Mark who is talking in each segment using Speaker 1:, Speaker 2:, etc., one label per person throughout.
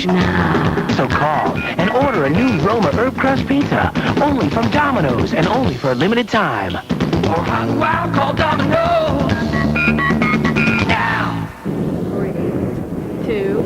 Speaker 1: launch now. So call and order a new Roma herb crust pizza, only from Domino's and only for a limited time. Or run wild, call Domino's now.
Speaker 2: 3, 2,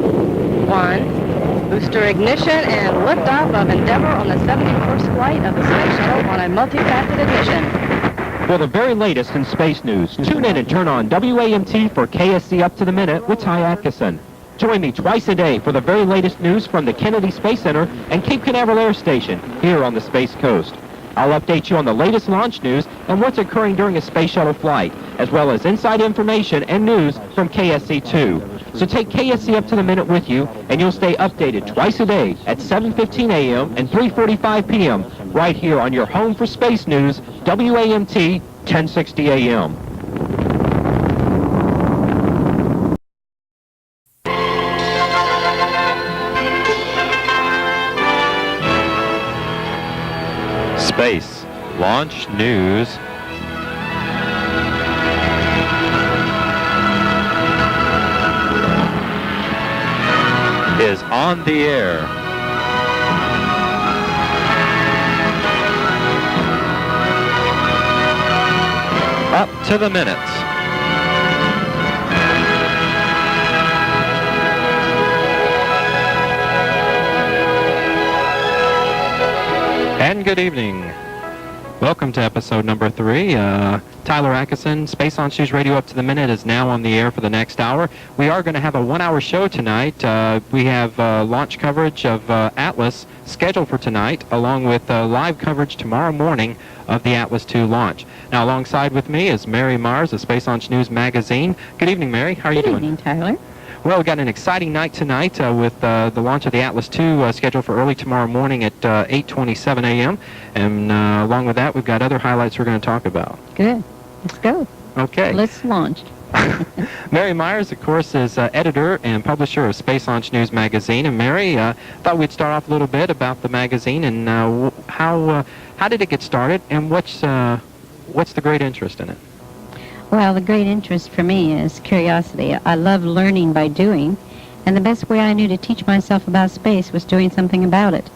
Speaker 2: 1. Booster ignition and liftoff of Endeavour on the 71st flight of the Space Shuttle on a multifaceted mission.
Speaker 3: For the very latest in space news, tune in and turn on WAMT for KSC Up to the Minute with Ty Atkeison. Join me twice a day for the very latest news from the Kennedy Space Center and Cape Canaveral Air Station here on the Space Coast. I'll update you on the latest launch news and what's occurring during a space shuttle flight, as well as inside information and news from KSC-2. So take KSC Up to the Minute with you, and you'll stay updated twice a day at 7:15 a.m. and 3:45 p.m. right here on your home for space news, WAMT 1060 a.m. Space Launch News. Is on the air. Up to the minute. And good evening. Welcome to episode number 3. Tyler Atkeison, SpaceLaunch News Radio Up to the Minute is now on the air for the next hour. We are going to have a 1-hour show tonight. We have launch coverage of Atlas scheduled for tonight, along with live coverage tomorrow morning of the Atlas II launch. Now, alongside with me is Mary Mars of SpaceLaunch News Magazine. Good evening, Mary. How are you doing?
Speaker 4: Good evening, Tyler.
Speaker 3: Well, we've got an exciting night tonight with the launch of the Atlas II scheduled for early tomorrow morning at 8:27 a.m. And along with that, we've got other highlights we're going to talk about.
Speaker 4: Good. Let's go.
Speaker 3: Okay.
Speaker 4: Let's launch.
Speaker 3: Mary Myers, of course, is editor and publisher of SpaceLaunch News Magazine. And Mary, thought we'd start off a little bit about the magazine and how did it get started, and what's the great interest in it?
Speaker 4: Well, the great interest for me is curiosity. I love learning by doing, and the best way I knew to teach myself about space was doing something about it.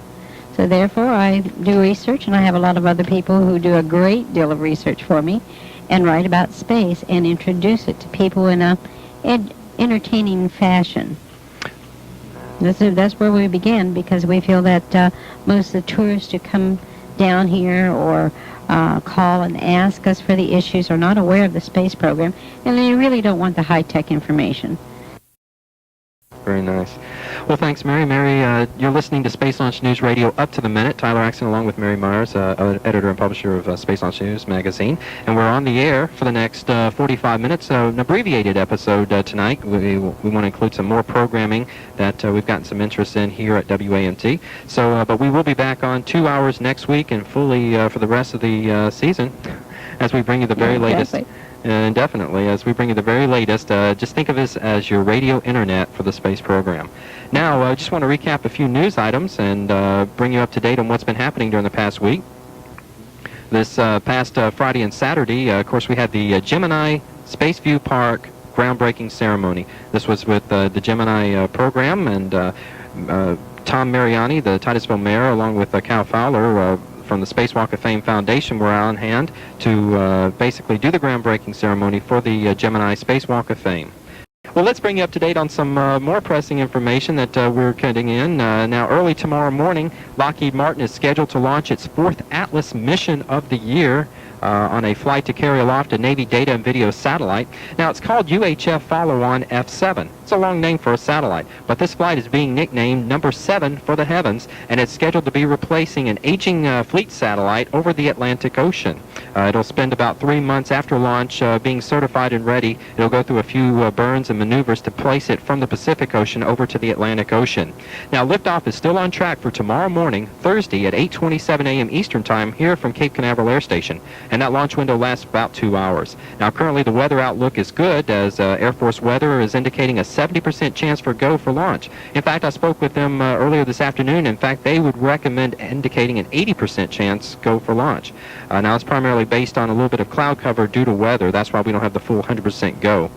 Speaker 4: So therefore, I do research, and I have a lot of other people who do a great deal of research for me and write about space and introduce it to people in a entertaining fashion. That's where we began, because we feel that most of the tourists who come down here or call and ask us for the issues are not aware of the space program, and they really don't want the high-tech information.
Speaker 3: Very nice. Well, thanks, Mary. Mary, you're listening to SpaceLaunch News Radio Up to the Minute. Tyler Atkeison along with Mary Myers, editor and publisher of SpaceLaunch News Magazine. And we're on the air for the next 45 minutes, an abbreviated episode tonight. We want to include some more programming that we've gotten some interest in here at WAMT. So, but we will be back on 2 hours next week and fully for the rest of the season as we bring you the very latest. Definitely, as we bring you the very latest, just think of this as your radio internet for the space program. Now, I just want to recap a few news items and bring you up to date on what's been happening during the past week. This past Friday and Saturday, of course, we had the Gemini Spaceview Park groundbreaking ceremony. This was with the Gemini program, and Tom Mariani, the Titusville mayor, along with Cal Fowler, from the Space Walk of Fame Foundation, were on hand to basically do the groundbreaking ceremony for the Gemini Space Walk of Fame. Well, let's bring you up to date on some more pressing information that we're getting in. Now, early tomorrow morning, Lockheed Martin is scheduled to launch its 4th Atlas mission of the year on a flight to carry aloft a Navy data and video satellite. Now, it's called UHF Follow-On F7. It's a long name for a satellite, but this flight is being nicknamed Number 7 for the heavens, and it's scheduled to be replacing an aging fleet satellite over the Atlantic Ocean. It'll spend about 3 months after launch being certified and ready. It'll go through a few burns and maneuvers to place it from the Pacific Ocean over to the Atlantic Ocean. Now, liftoff is still on track for tomorrow morning, Thursday at 8:27 a.m. Eastern Time here from Cape Canaveral Air Station, and that launch window lasts about 2 hours. Now, currently the weather outlook is good, as Air Force weather is indicating a 70% chance for go for launch. In fact, I spoke with them earlier this afternoon. In fact, they would recommend indicating an 80% chance go for launch. Now, it's primarily based on a little bit of cloud cover due to weather. That's why we don't have the full 100% go.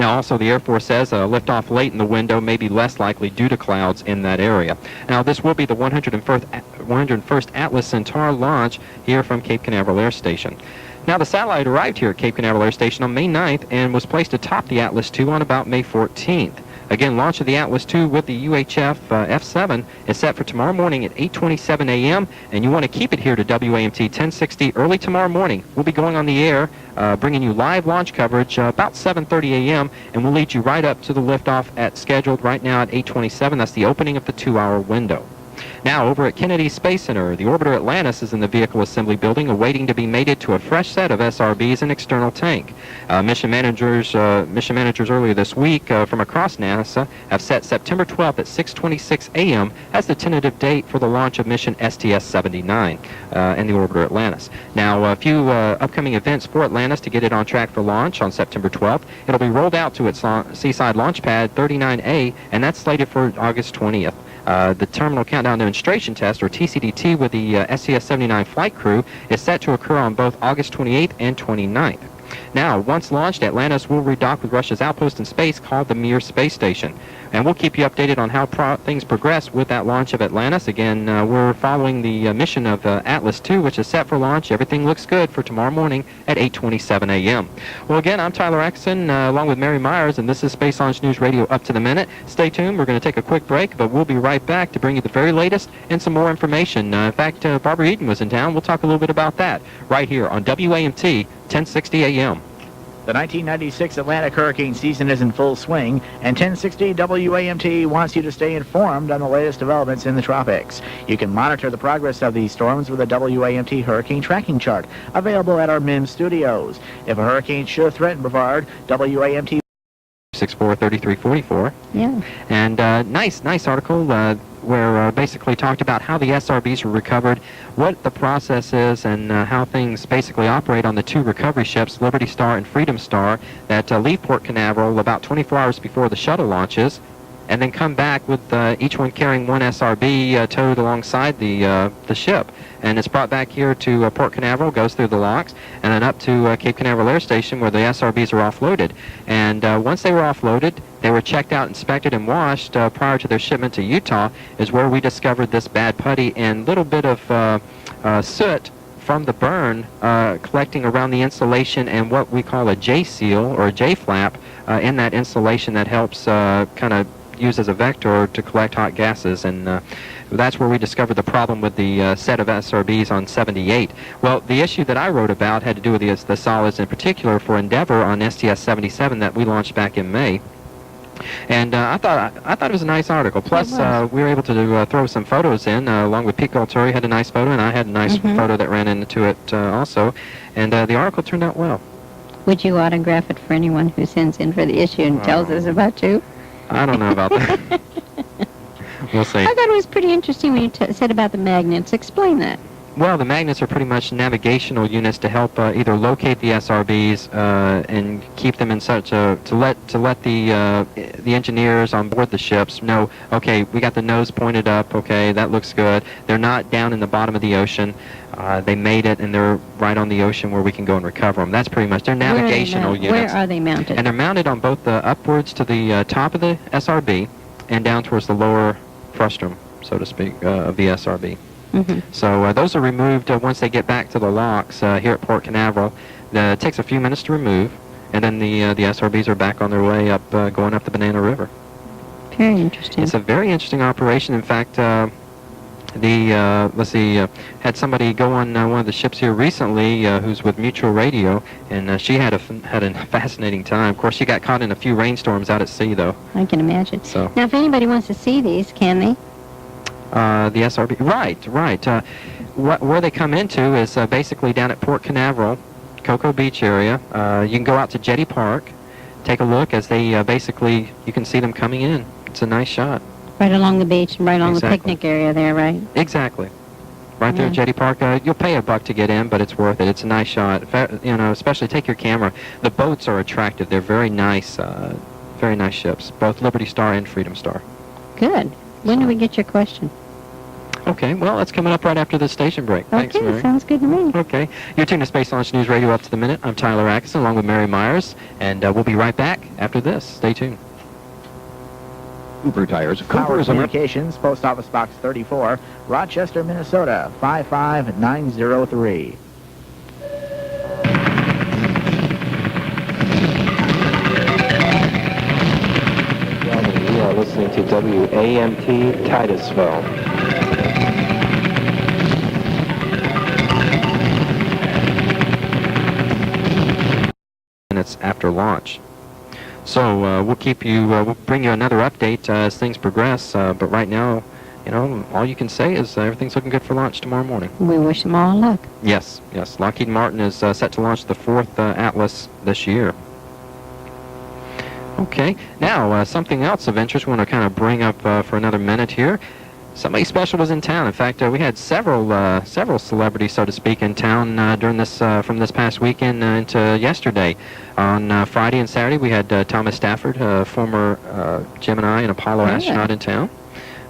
Speaker 3: Now, also, the Air Force says liftoff late in the window may be less likely due to clouds in that area. Now, this will be the 101st Atlas Centaur launch here from Cape Canaveral Air Station. Now, the satellite arrived here at Cape Canaveral Air Station on May 9th and was placed atop the Atlas II on about May 14th. Again, launch of the Atlas II with the UHF F7 is set for tomorrow morning at 8:27 a.m., and you want to keep it here to WAMT 1060 early tomorrow morning. We'll be going on the air, bringing you live launch coverage about 7:30 a.m., and we'll lead you right up to the liftoff at scheduled right now at 8:27. That's the opening of the 2-hour window. Now, over at Kennedy Space Center, the orbiter Atlantis is in the vehicle assembly building, awaiting to be mated to a fresh set of SRBs and external tank. Mission managers earlier this week from across NASA have set September 12th at 6:26 a.m. as the tentative date for the launch of mission STS-79 and the orbiter Atlantis. Now, a few upcoming events for Atlantis to get it on track for launch on September 12th. It'll be rolled out to its Seaside Launch Pad 39A, and that's slated for August 20th. The Terminal Countdown Demonstration Test, or TCDT, with the STS-79 flight crew is set to occur on both August 28th and 29th. Now, once launched, Atlantis will redock with Russia's outpost in space called the Mir Space Station. And we'll keep you updated on how things progress with that launch of Atlantis. Again, we're following the mission of Atlas II, which is set for launch. Everything looks good for tomorrow morning at 8:27 a.m. Well, again, I'm Tyler Atkeison, along with Mary Myers, and this is Space Launch News Radio Up to the Minute. Stay tuned. We're going to take a quick break, but we'll be right back to bring you the very latest and some more information. In fact, Barbara Eden was in town. We'll talk a little bit about that right here on WAMT 1060 a.m.
Speaker 5: The 1996 Atlantic hurricane season is in full swing, and 1060 WAMT wants you to stay informed on the latest developments in the tropics. You can monitor the progress of these storms with a WAMT hurricane tracking chart available at our MIM studios. If a hurricane should threaten Brevard, WAMT
Speaker 3: 643344.
Speaker 4: Yeah.
Speaker 3: And nice article where basically talked about how the SRBs were recovered, what the process is, and how things basically operate on the two recovery ships, Liberty Star and Freedom Star, that leave Port Canaveral about 24 hours before the shuttle launches, and then come back with each one carrying one SRB towed alongside the ship. And it's brought back here to Port Canaveral, goes through the locks, and then up to Cape Canaveral Air Station where the SRBs are offloaded. And once they were offloaded, they were checked out, inspected, and washed prior to their shipment to Utah, is where we discovered this bad putty and little bit of soot from the burn collecting around the insulation and what we call a J-seal or a J-flap in that insulation that helps kind of use as a vector to collect hot gases, and that's where we discovered the problem with the set of SRBs on 78. Well, the issue that I wrote about had to do with the solids, in particular for Endeavour on STS-77 that we launched back in May. And I thought it was a nice article. Plus, we were able to throw some photos in, along with Pete Galturi had a nice photo, and I had a nice photo that ran into it also. And the article turned out well.
Speaker 4: Would you autograph it for anyone who sends in for the issue and tells us about you?
Speaker 3: I don't know about that. We'll see.
Speaker 4: I thought it was pretty interesting when you said about the magnets. Explain that.
Speaker 3: Well, the magnets are pretty much navigational units to help either locate the SRBs and keep them in such a to let the engineers on board the ships know, okay, we got the nose pointed up, okay, that looks good. They're not down in the bottom of the ocean. They made it, and they're right on the ocean where we can go and recover them. That's pretty much their navigational units.
Speaker 4: Where are they mounted?
Speaker 3: And they're mounted on both the upwards to the top of the SRB and down towards the lower frustrum, so to speak, of the SRB. So those are removed once they get back to the locks here at Port Canaveral. It takes a few minutes to remove, and then the SRBs are back on their way up, going up the Banana River.
Speaker 4: Very interesting.
Speaker 3: It's a very interesting operation. In fact, had somebody go on one of the ships here recently who's with Mutual Radio, and she had a fascinating time. Of course, she got caught in a few rainstorms out at sea, though.
Speaker 4: I can imagine.
Speaker 3: So
Speaker 4: now, if anybody wants to see these, can they?
Speaker 3: The SRB, right. Where they come into is basically down at Port Canaveral, Cocoa Beach area. You can go out to Jetty Park, take a look as they you can see them coming in. It's a nice shot.
Speaker 4: Right along the beach and right along the picnic area there, right?
Speaker 3: Exactly. Right there at Jetty Park. You'll pay $1 to get in, but it's worth it. It's a nice shot. Especially take your camera. The boats are attractive. They're very nice ships, both Liberty Star and Freedom Star.
Speaker 4: Good. When do we get your question?
Speaker 3: Okay, well, that's coming up right after the station break. Thanks,
Speaker 4: Okay,
Speaker 3: Mary.
Speaker 4: sounds good to me.
Speaker 3: Okay. You're tuned to Space Launch News Radio up to the minute. I'm Tyler Atkeison along with Mary Myers, and we'll be right back after this. Stay tuned.
Speaker 6: Cooper Tires.
Speaker 5: Power Communications, Post Office Box 34, Rochester, Minnesota, 55903.
Speaker 3: We are listening to WAMT Titusville. Minutes after launch. So we'll keep you, we'll bring you another update as things progress, but right now, you know, all you can say is everything's looking good for launch tomorrow morning.
Speaker 4: We wish them all luck.
Speaker 3: Yes, yes. Lockheed Martin is set to launch the 4th Atlas this year. Okay, now something else of interest we want to kind of bring up for another minute here. Somebody special was in town. In fact, we had several celebrities, so to speak, in town during this from this past weekend into yesterday. On Friday and Saturday, we had Thomas Stafford, former Gemini and Apollo astronaut, in town.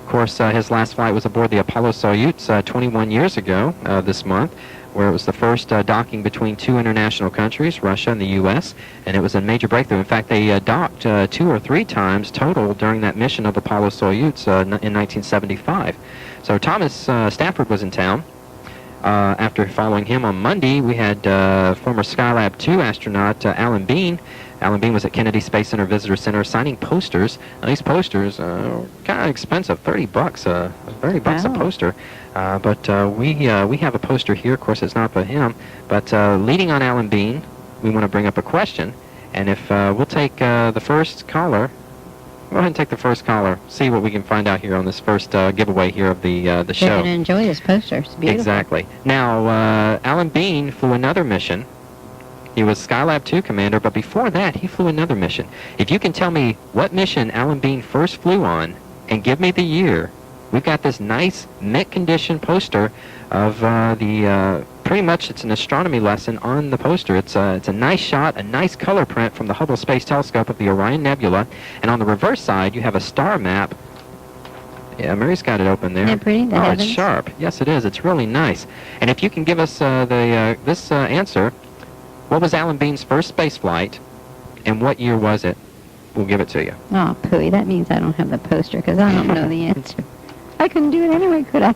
Speaker 3: Of course, his last flight was aboard the Apollo Soyuz 21 years ago this month, where it was the first docking between two international countries, Russia and the U.S., and it was a major breakthrough. In fact, they docked 2 or 3 times total during that mission of Apollo Soyuz in 1975. So Thomas Stafford was in town. After following him on Monday, we had former Skylab 2 astronaut Alan Bean. Alan Bean was at Kennedy Space Center Visitor Center signing posters. Now, these posters are kind of expensive, $30 $30 a poster. But we have a poster here. Of course, it's not for him. But leading on Alan Bean, we want to bring up a question. And if we'll take the first caller, go ahead and take the first caller. See what we can find out here on this first giveaway here of the show.
Speaker 4: You're going to enjoy this poster. It's beautiful.
Speaker 3: Exactly. Now, Alan Bean flew another mission. He was Skylab 2 commander, but before that, he flew another mission. If you can tell me what mission Alan Bean first flew on and give me the year, we've got this nice mint condition poster of pretty much it's an astronomy lesson on the poster. It's a nice shot, a nice color print from the Hubble Space Telescope of the Orion Nebula, and on the reverse side you have a star map. Yeah, Mary's got it open there.
Speaker 4: Isn't it pretty?
Speaker 3: Oh, it's sharp. Yes, it is. It's really nice. And if you can give us this answer, what was Alan Bean's first space flight, and what year was it? We'll give it to you.
Speaker 4: Oh, pooey, that means I don't have the poster because I don't know the answer. I couldn't do it anyway, could I?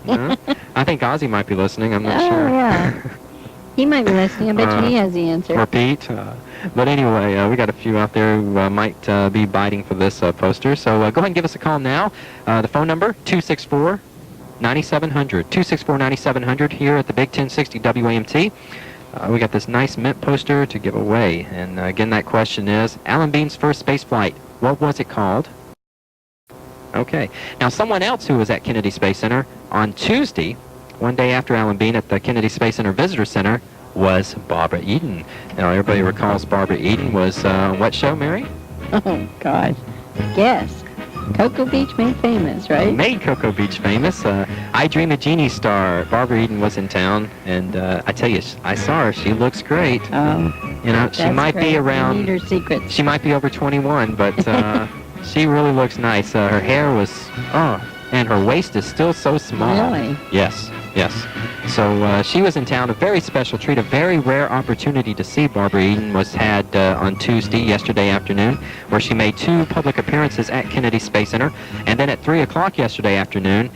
Speaker 3: I think Ozzy might be listening. I'm not
Speaker 4: Oh,
Speaker 3: sure.
Speaker 4: yeah. He might be listening. I bet you he has the answer.
Speaker 3: Or Pete. But anyway, we got a few out there who might be biting for this poster. So go ahead and give us a call now. The phone number, 264-9700. 264-9700 here at the Big 1060 WAMT. We got this nice mint poster to give away. And again, that question is, Alan Bean's first space flight, what was it called? Okay. Now, someone else who was at Kennedy Space Center on Tuesday, one day after Alan Bean at the Kennedy Space Center Visitor Center, was Barbara Eden. Now, everybody recalls Barbara Eden was on what show, Mary?
Speaker 4: Oh, gosh. Guess. Cocoa Beach made famous, right?
Speaker 3: Made Cocoa Beach famous. I Dream a Genie star. Barbara Eden was in town, and I tell you, I saw her. She looks great.
Speaker 4: Oh,
Speaker 3: you know, she might be around.
Speaker 4: I need her secrets.
Speaker 3: She might be over 21, but she really looks nice. Her hair was, and her waist is still so small.
Speaker 4: Really?
Speaker 3: Yes, yes. So she was in town. A very special treat, a very rare opportunity to see Barbara Eden was had on Tuesday, yesterday afternoon, where she made 2 public appearances at Kennedy Space Center. And then at 3 o'clock yesterday afternoon,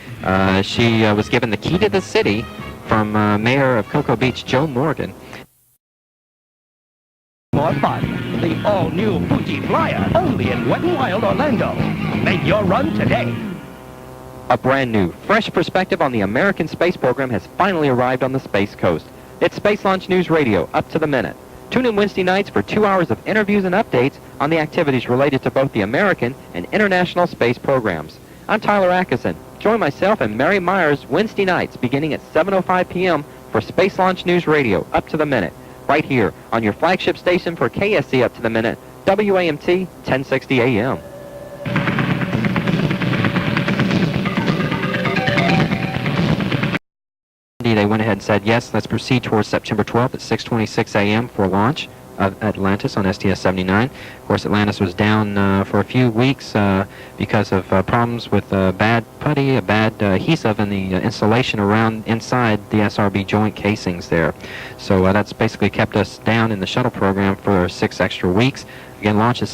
Speaker 3: she was given the key to the city from Mayor of Cocoa Beach, Joe Morgan.
Speaker 6: More fun. The all-new Fuji Flyer, only in Wet n Wild Orlando. Make your run today.
Speaker 3: A brand new, fresh perspective on the American space program has finally arrived on the Space Coast. It's Space Launch News Radio, up to the minute. Tune in Wednesday nights for 2 hours of interviews and updates on the activities related to both the American and international space programs. I'm Tyler Atkeison. Join myself and Mary Myers Wednesday nights beginning at 7:05 p.m. for Space Launch News Radio, up to the minute, right here on your flagship station for KSC Up to the Minute, WAMT 1060 AM. They went ahead and said, yes, let's proceed towards September 12th at 6:26 a.m. for launch. Atlantis on STS-79. Of course, Atlantis was down for a few weeks because of problems with bad putty, a bad adhesive in the insulation inside the SRB joint casings there. So that's basically kept us down in the shuttle program for 6 extra weeks. Again, launch is